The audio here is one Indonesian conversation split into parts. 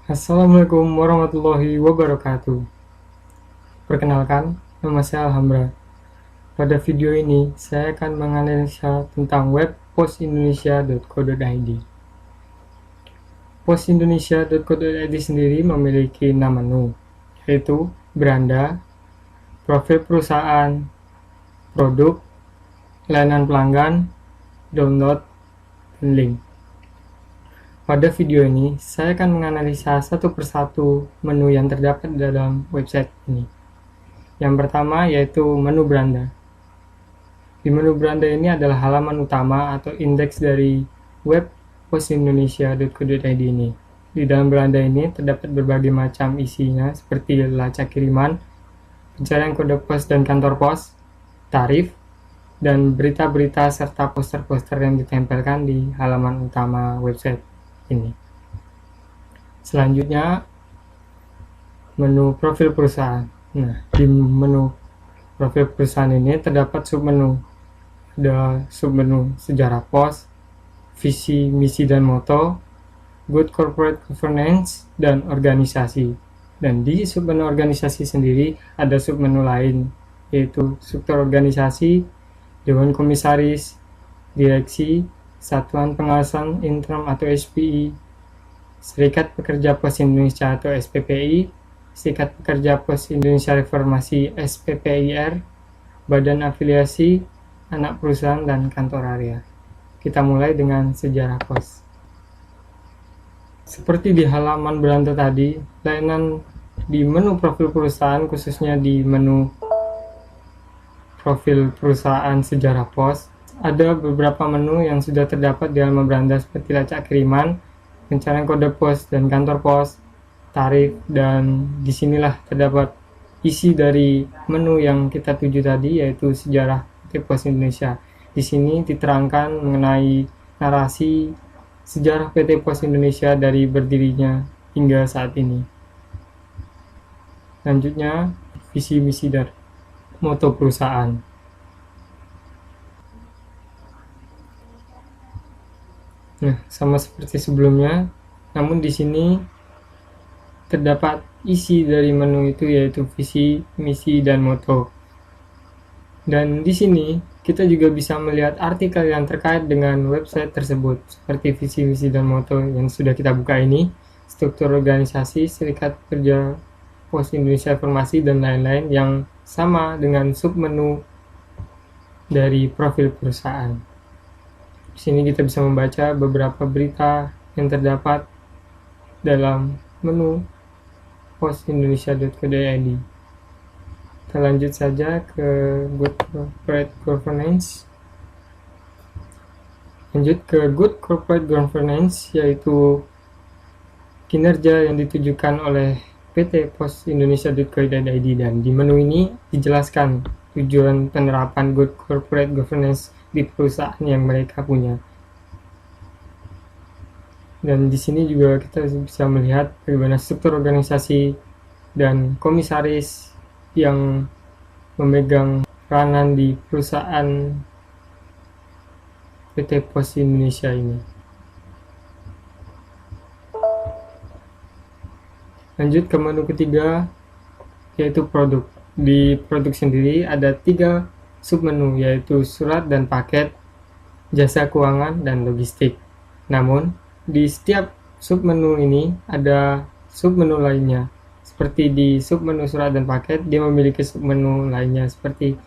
Assalamualaikum warahmatullahi wabarakatuh. Perkenalkan, nama saya Alhamra. Pada video ini, saya akan menganalisa tentang web postindonesia.co.id. Postindonesia.co.id sendiri memiliki 6 menu, yaitu beranda, profil perusahaan, produk, layanan pelanggan, download, dan link. Pada video ini, saya akan menganalisa satu persatu menu yang terdapat dalam website ini. Yang pertama yaitu menu beranda. Di menu beranda ini adalah halaman utama atau indeks dari web postindonesia.co.id ini. Di dalam beranda ini terdapat berbagai macam isinya seperti lacak kiriman, pencarian kode pos dan kantor pos, tarif, dan berita-berita serta poster-poster yang ditempelkan di halaman utama website ini. Selanjutnya, menu profil perusahaan. Nah, di menu profil perusahaan ini terdapat submenu. Ada submenu sejarah pos, visi, misi, dan moto, good corporate governance, dan organisasi. Dan di submenu organisasi sendiri ada submenu lain, yaitu struktur organisasi, dewan komisaris, direksi, Satuan Pengawasan Intern atau SPI, Serikat Pekerja Pos Indonesia atau SPPI, Serikat Pekerja Pos Indonesia Reformasi SPPIR, Badan Afiliasi, Anak Perusahaan, dan Kantor Area. Kita mulai dengan sejarah pos. Seperti di halaman beranda tadi, layanan di menu profil perusahaan, khususnya di menu profil perusahaan sejarah pos, ada beberapa menu yang sudah terdapat di halaman beranda seperti lacak kiriman, pencarian kode pos dan kantor pos, tarif, dan disinilah terdapat isi dari menu yang kita tuju tadi, yaitu sejarah PT Pos Indonesia. Di sini diterangkan mengenai narasi sejarah PT Pos Indonesia dari berdirinya hingga saat ini. Selanjutnya, visi misi dan moto perusahaan. Nah, sama seperti sebelumnya, namun di sini terdapat isi dari menu itu, yaitu visi, misi, dan moto. Dan di sini kita juga bisa melihat artikel yang terkait dengan website tersebut, seperti visi, misi, dan moto yang sudah kita buka ini, struktur organisasi, Serikat Pekerja Pos Indonesia Reformasi, dan lain-lain yang sama dengan submenu dari profil perusahaan. Di sini kita bisa membaca beberapa berita yang terdapat dalam menu postindonesia.co.id. Kita lanjut saja ke Good Corporate Governance. Lanjut ke Good Corporate Governance, yaitu kinerja yang ditujukan oleh PT Pos Indonesia.co.id, dan di menu ini dijelaskan tujuan penerapan Good Corporate Governance di perusahaan yang mereka punya. Dan di sini juga kita bisa melihat bagaimana struktur organisasi dan komisaris yang memegang peranan di perusahaan PT Pos Indonesia ini. Lanjut ke menu ketiga, yaitu produk. Di produk sendiri ada 3 submenu, yaitu surat dan paket, jasa keuangan, dan logistik. Namun, di setiap submenu ini ada submenu lainnya. Seperti di submenu surat dan paket, dia memiliki submenu lainnya seperti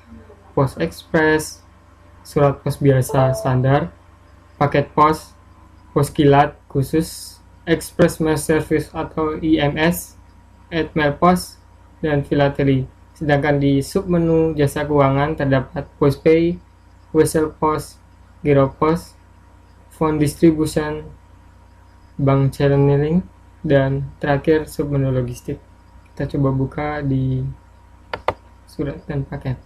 pos ekspres, surat pos biasa standar, paket pos, pos kilat khusus, express mail service atau IMS, add mail pos, dan filateli. Sedangkan di submenu jasa keuangan terdapat postpay, wholesale post, giro post, fund distribution, bank channeling, dan terakhir submenu logistik. Kita coba buka di surat dan paket.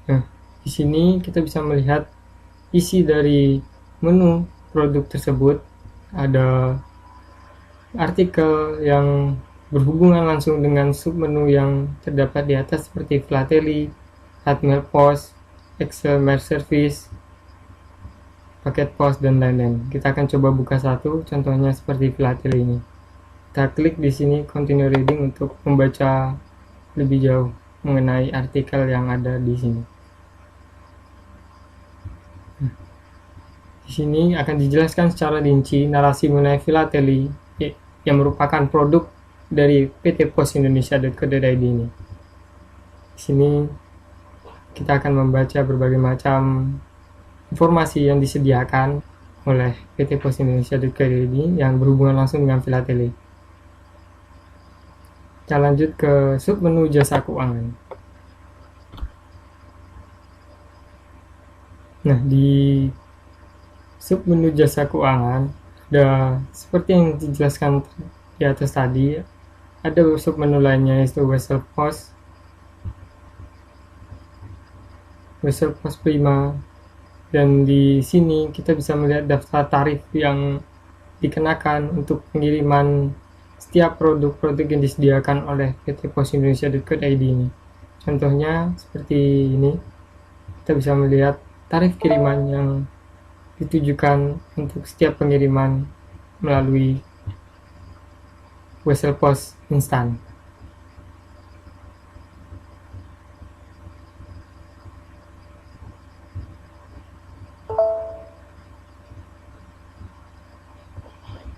Nah, di sini kita bisa melihat isi dari menu produk tersebut. Ada artikel yang berhubungan langsung dengan submenu yang terdapat di atas seperti filateli, add mail post, Excel mail service, paket pos, dan lain-lain. Kita akan coba buka satu, contohnya seperti filateli ini. Kita klik di sini continue reading untuk membaca lebih jauh mengenai artikel yang ada di sini. Di sini akan dijelaskan secara rinci narasi mengenai filateli yang merupakan produk dari PT Pos Indonesia.co.id ini. Di sini kita akan membaca berbagai macam informasi yang disediakan oleh PT Pos Indonesia.co.id yang berhubungan langsung dengan filateli. Kita lanjut ke submenu jasa keuangan. Nah, di submenu jasa keuangan ada seperti yang dijelaskan di atas tadi, ada submenu lainnya yaitu Wesel Pos Prima, dan di sini kita bisa melihat daftar tarif yang dikenakan untuk pengiriman setiap produk-produk yang disediakan oleh PT Pos Indonesia.co.id ini. Contohnya seperti ini, kita bisa melihat tarif kiriman yang ditujukan untuk setiap pengiriman melalui Wesel Pos instan.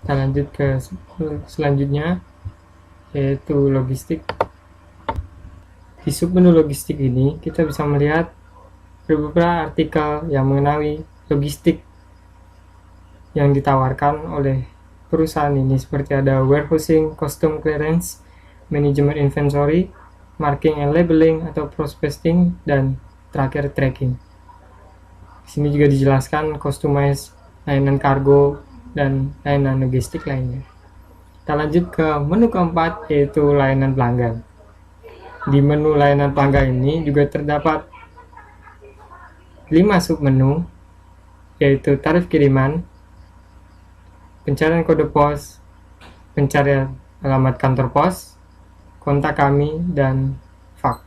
Kita lanjut ke selanjutnya, yaitu logistik. Di submenu logistik ini kita bisa melihat beberapa artikel yang mengenai logistik yang ditawarkan oleh perusahaan ini, seperti ada warehousing, custom clearance, manajemen inventory, marking and labeling atau prospecting, dan terakhir tracking. Di sini juga dijelaskan customize, layanan kargo, dan layanan logistik lainnya. Kita lanjut ke menu keempat, yaitu layanan pelanggan. Di menu layanan pelanggan ini juga terdapat 5 submenu, yaitu tarif kiriman, pencarian kode pos, pencarian alamat kantor pos, kontak kami, dan fax.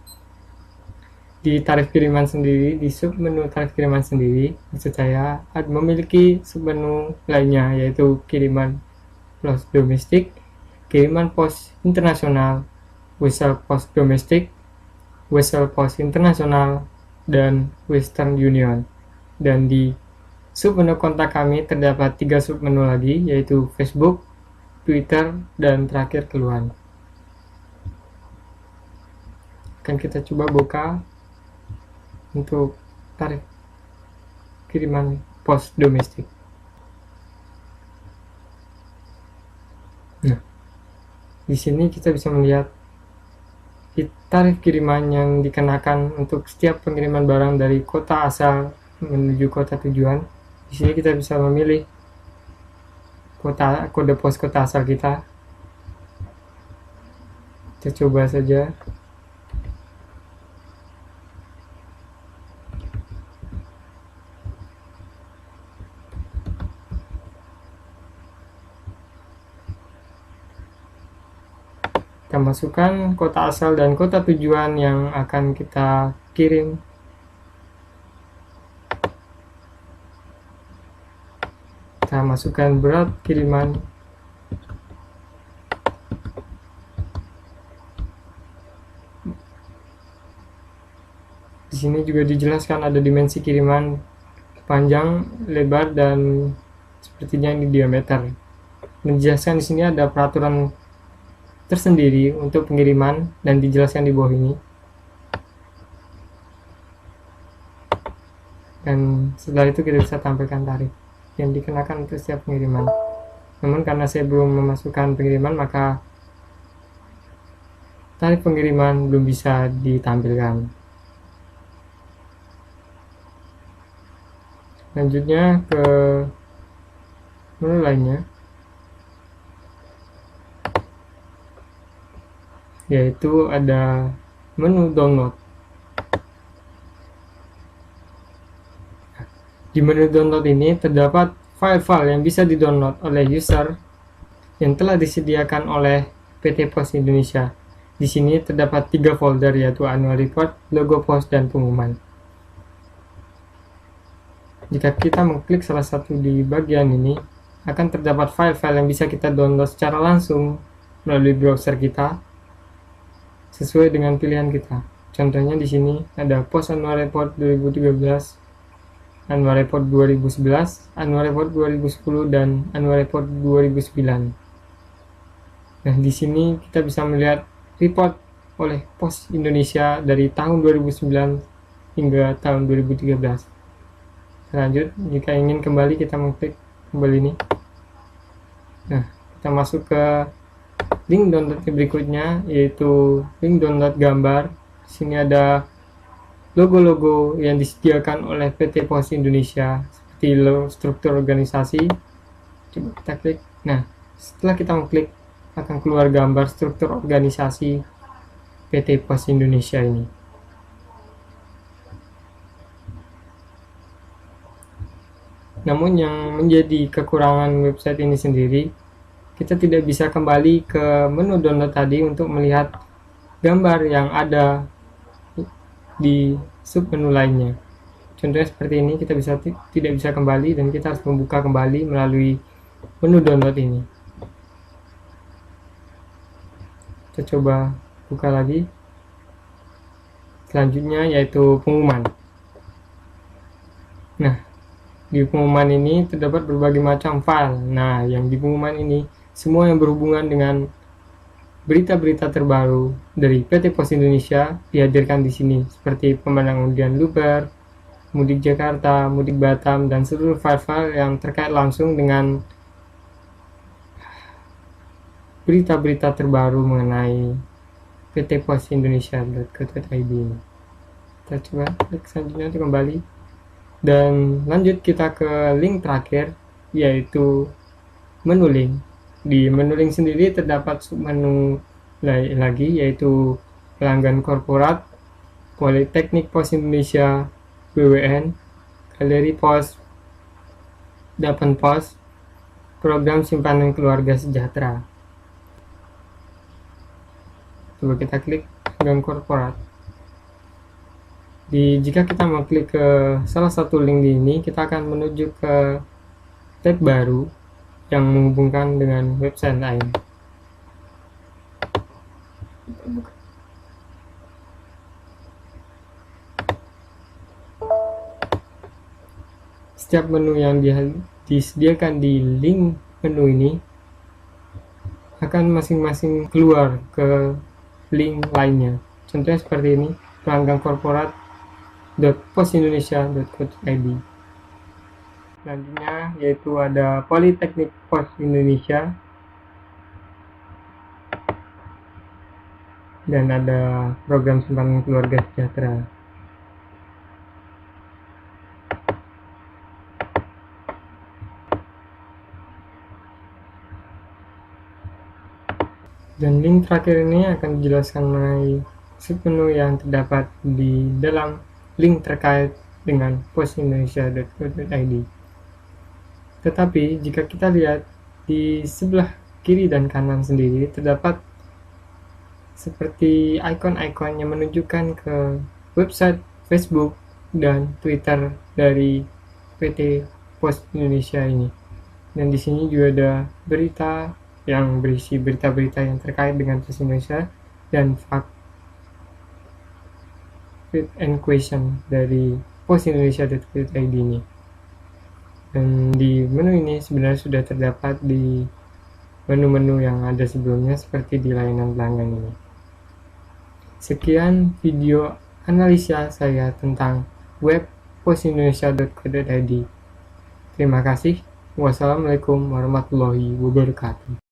Di tarif kiriman sendiri, di submenu tarif kiriman sendiri, maksud saya memiliki submenu lainnya, yaitu kiriman pos domestik, kiriman pos internasional, Wesel Pos domestik, Wesel Pos internasional, dan Western Union. Dan di submenu kontak kami terdapat 3 submenu lagi, yaitu Facebook, Twitter, dan terakhir keluhan. Akan kita coba buka untuk tarif kiriman pos domestik. Nah, di sini kita bisa melihat tarif kiriman yang dikenakan untuk setiap pengiriman barang dari kota asal menuju kota tujuan. Di sini kita bisa memilih kode pos kota asal kita. Kita coba saja. Kita masukkan kota asal dan kota tujuan yang akan kita kirim. Kita masukkan berat kiriman. Di sini juga dijelaskan ada dimensi kiriman, panjang, lebar, dan sepertinya ini diameter. Dijelaskan di sini ada peraturan tersendiri untuk pengiriman dan dijelaskan di bawah ini. Dan setelah itu kita bisa tampilkan tarif yang dikenakan untuk setiap pengiriman. Namun karena saya belum memasukkan pengiriman, maka tarif pengiriman belum bisa ditampilkan. Lanjutnya ke menu lainnya, yaitu ada menu download. Di menu download ini terdapat file-file yang bisa di-download oleh user yang telah disediakan oleh PT Pos Indonesia. Di sini terdapat 3 folder, yaitu annual report, logo pos, dan pengumuman. Jika kita mengklik salah satu di bagian ini, akan terdapat file-file yang bisa kita download secara langsung melalui browser kita sesuai dengan pilihan kita. Contohnya di sini ada Post Annual Report 2013, Annual Report 2011, Annual Report 2010, dan Annual Report 2009. Nah, di sini kita bisa melihat report oleh Pos Indonesia dari tahun 2009 hingga tahun 2013. Lanjut, jika ingin kembali kita mengklik kembali ini. Nah, kita masuk ke link download berikutnya, yaitu link download gambar. Di sini ada logo-logo yang disediakan oleh PT Pos Indonesia seperti struktur organisasi. Coba kita klik. Nah, setelah kita mengklik akan keluar gambar struktur organisasi PT Pos Indonesia ini. Namun yang menjadi kekurangan website ini sendiri, kita tidak bisa kembali ke menu download tadi untuk melihat gambar yang ada di submenu lainnya. Contohnya seperti ini, kita tidak bisa kembali dan kita harus membuka kembali melalui menu download ini. Kita coba buka lagi. Selanjutnya yaitu pengumuman. Nah, di pengumuman ini terdapat berbagai macam file. Nah, yang di pengumuman ini semua yang berhubungan dengan berita-berita terbaru dari PT Pos Indonesia dihadirkan di sini, seperti pemenang undian Luber, Mudik Jakarta, Mudik Batam, dan seluruh file-file yang terkait langsung dengan berita-berita terbaru mengenai PT Pos Indonesia.co.id ini. Kita coba klik selanjutnya untuk kembali. Dan lanjut kita ke link terakhir, yaitu menu link. Di menu link sendiri terdapat submenu lagi, yaitu pelanggan korporat, Politeknik Pos Indonesia, BWN, Galeri Pos, Dapen Pos, Program Simpanan Keluarga Sejahtera. Coba kita klik pelanggan korporat. Jika kita mengklik ke salah satu link di ini, kita akan menuju ke tab baru yang menghubungkan dengan website lain. Setiap menu yang disediakan di link menu ini akan masing-masing keluar ke link lainnya. Contohnya seperti ini, pelanggan korporat .posindonesia.co.id. Selanjutnya yaitu ada Politeknik Pos Indonesia, dan ada Program Simpanan Keluarga Sejahtera. Dan link terakhir ini akan dijelaskan mengenai submenu yang terdapat di dalam link terkait dengan posindonesia.co.id. Tetapi jika kita lihat di sebelah kiri dan kanan sendiri terdapat seperti ikon-ikon yang menunjukkan ke website, Facebook, dan Twitter dari PT Pos Indonesia ini. Dan di sini juga ada berita yang berisi berita-berita yang terkait dengan Pos Indonesia dan fact and question dari posindonesia.co.id ini. Dan di menu ini sebenarnya sudah terdapat di menu-menu yang ada sebelumnya seperti di layanan pelanggan ini. Sekian video analisa saya tentang web posindonesia.co.id. Terima kasih. Wassalamualaikum warahmatullahi wabarakatuh.